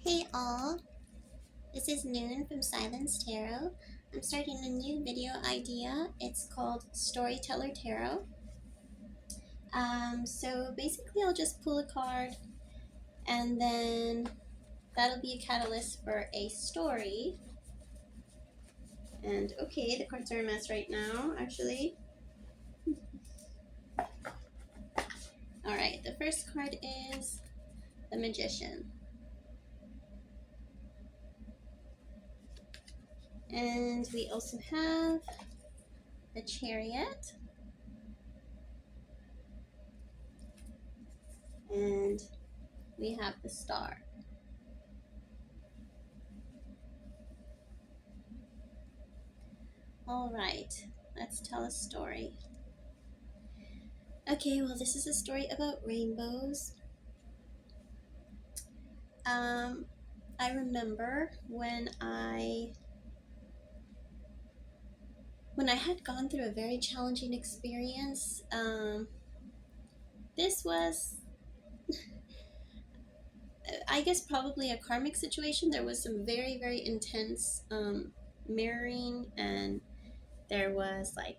Hey all, this is Noon from Silence Tarot. I'm starting a new video idea. It's called Storyteller Tarot. So basically I'll just pull a card and then that'll be a catalyst for a story. And okay, the cards are a mess right now, actually. Alright, the first card is the Magician. And we also have the Chariot. And we have the Star. All right, let's tell a story. Okay, well, this is a story about rainbows. I remember when I had gone through a very challenging experience. This was, I guess, probably a karmic situation. There was some very, very intense mirroring, and there was like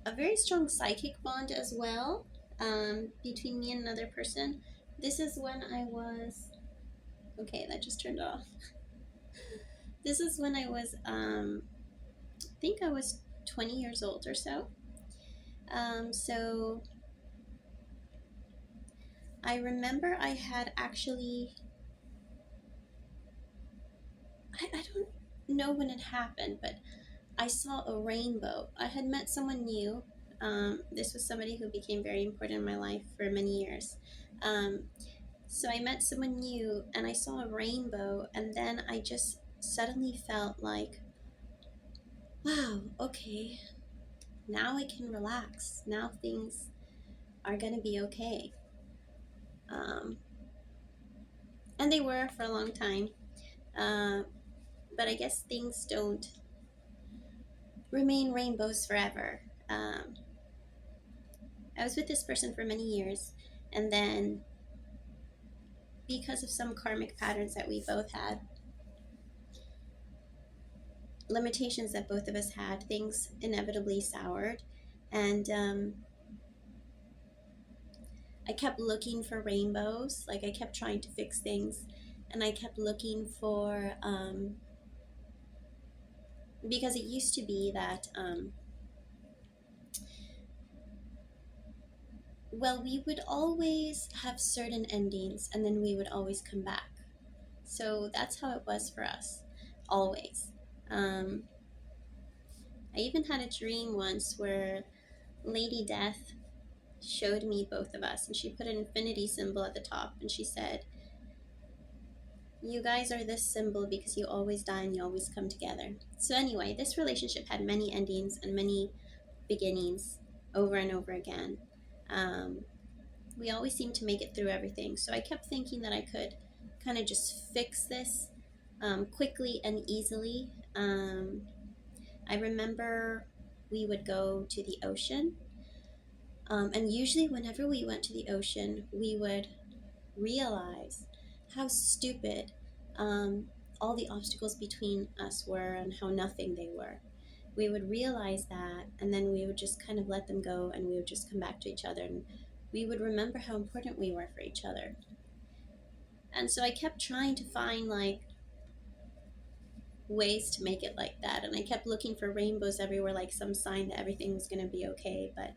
a very strong psychic bond as well between me and another person. This is when I was, okay, that just turned off. This is when I was, I think I was 20 years old or so. So I remember I had actually, I don't know when it happened, but I saw a rainbow. I had met someone new. This was somebody who became very important in my life for many years. So I met someone new and I saw a rainbow, and then I just suddenly felt like, wow, okay, now I can relax. Now things are going to be okay. And they were for a long time. But I guess things don't remain rainbows forever. I was with this person for many years, and then because of some karmic patterns that we both had, limitations that both of us had, things inevitably soured. And I kept looking for rainbows. Like, I kept trying to fix things, and I kept looking for, because it used to be that, well, we would always have certain endings, and then we would always come back. So that's how it was for us, always. I even had a dream once where Lady Death showed me both of us, and she put an infinity symbol at the top, and she said, you guys are this symbol because you always die and you always come together. So anyway, this relationship had many endings and many beginnings over and over again. We always seemed to make it through everything. So I kept thinking that I could kind of just fix this quickly and easily. I remember we would go to the ocean. And usually whenever we went to the ocean, we would realize how stupid all the obstacles between us were and how nothing they were. We would realize that, and then we would just kind of let them go, and we would just come back to each other, and we would remember how important we were for each other. And so I kept trying to find like ways to make it like that, and I kept looking for rainbows everywhere, like some sign that everything was going to be okay. But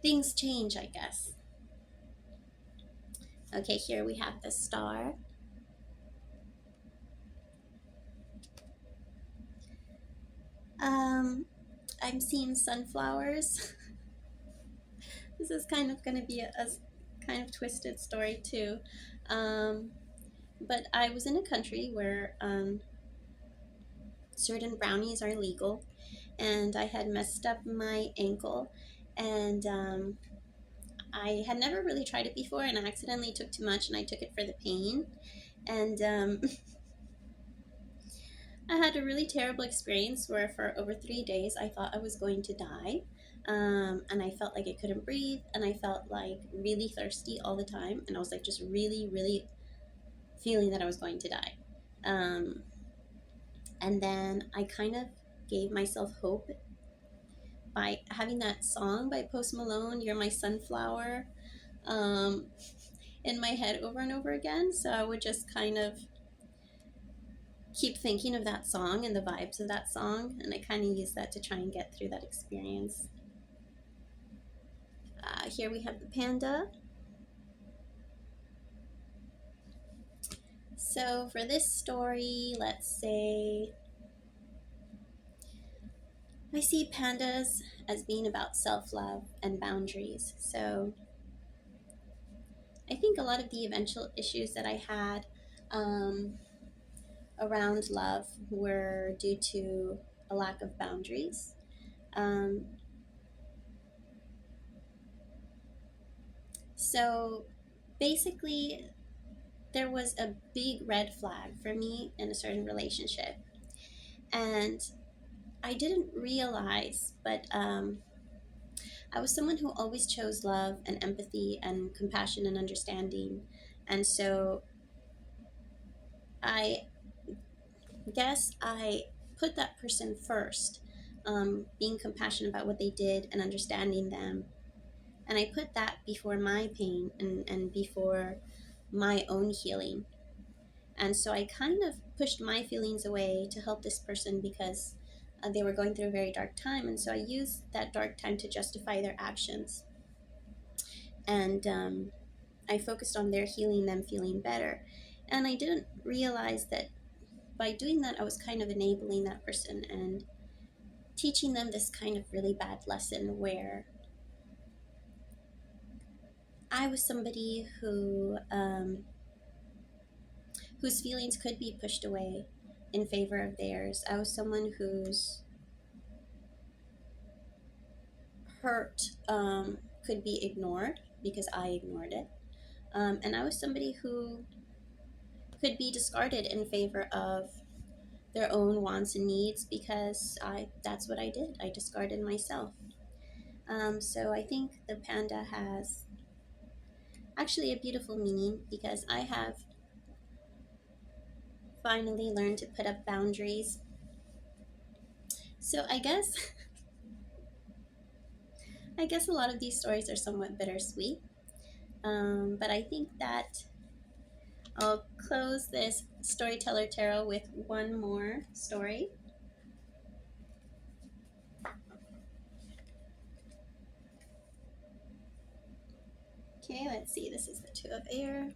things change, I guess. Okay, here we have the Star. I'm seeing sunflowers. This is kind of going to be a kind of twisted story too. But I was in a country where certain brownies are legal, and I had messed up my ankle, and I had never really tried it before, and I accidentally took too much, and I took it for the pain, and I had a really terrible experience where for over 3 days I thought I was going to die. And I felt like I couldn't breathe, and I felt like really thirsty all the time, and I was like just really, really feeling that I was going to die. Um, and then I kind of gave myself hope by having that song by Post Malone, "You're My Sunflower," um, in my head over and over again. So I would just kind of keep thinking of that song and the vibes of that song, and I kind of use that to try and get through that experience. Here we have the panda. So for this story, let's say I see pandas as being about self-love and boundaries. So I think a lot of the eventual issues that I had um, around love were due to a lack of boundaries. Um, so basically, there was a big red flag for me in a certain relationship. And I didn't realize, but I was someone who always chose love and empathy and compassion and understanding. And so I guess I put that person first, being compassionate about what they did and understanding them. And I put that before my pain and before my own healing. And so I kind of pushed my feelings away to help this person because they were going through a very dark time. And so I used that dark time to justify their actions. And I focused on their healing, them feeling better. And I didn't realize that by doing that, I was kind of enabling that person and teaching them this kind of really bad lesson where I was somebody whose feelings could be pushed away in favor of theirs. I was someone whose hurt could be ignored because I ignored it. And I was somebody who could be discarded in favor of their own wants and needs because that's what I did. I discarded myself. So I think the panda has actually a beautiful meaning because I have finally learned to put up boundaries. So I guess a lot of these stories are somewhat bittersweet. But I think that I'll close this Storyteller Tarot with one more story. Okay, let's see. This is the Two of Air.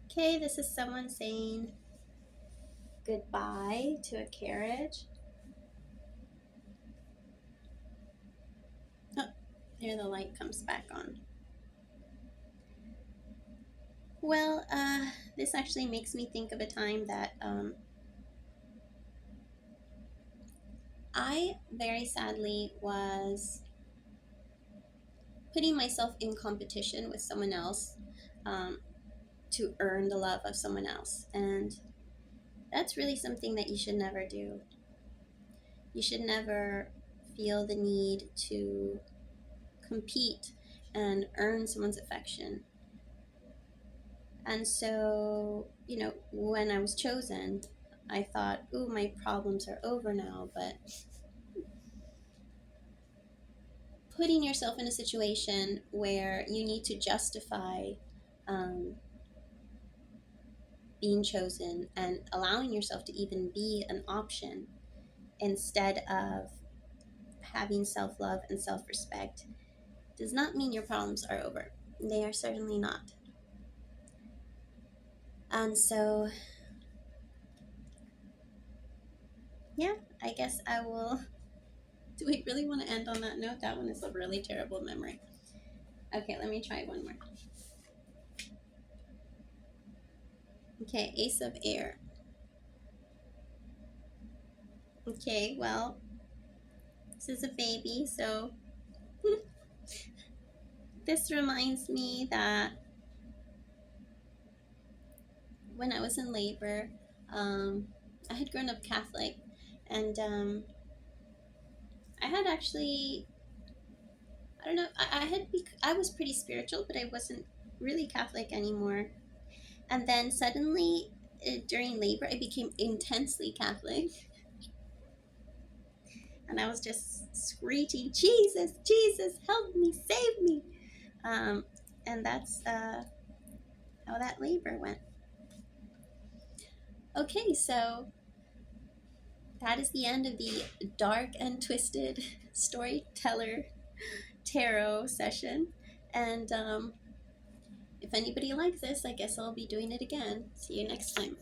Okay, this is someone saying goodbye to a carriage. Oh, there the light comes back on. Well, this actually makes me think of a time that I very sadly was putting myself in competition with someone else um, to earn the love of someone else. And that's really something that you should never do. You should never feel the need to compete and earn someone's affection. And so, when I was chosen, I thought, ooh, my problems are over now. But putting yourself in a situation where you need to justify um, being chosen and allowing yourself to even be an option instead of having self love and self respect does not mean your problems are over. They are certainly not. And so, yeah, I guess I will. Do we really want to end on that note? That one is a really terrible memory. Okay, let me try one more. Okay, Ace of Air. Okay, well, this is a baby, so this reminds me that when I was in labor, I had grown up Catholic, And I had actually, I don't know, I was pretty spiritual, but I wasn't really Catholic anymore. And then suddenly, during labor, I became intensely Catholic. And I was just screeching, Jesus, Jesus, help me, save me. Um, and that's how that labor went. Okay, so that is the end of the dark and twisted storyteller tarot session. And if anybody likes this, I guess I'll be doing it again. See you next time.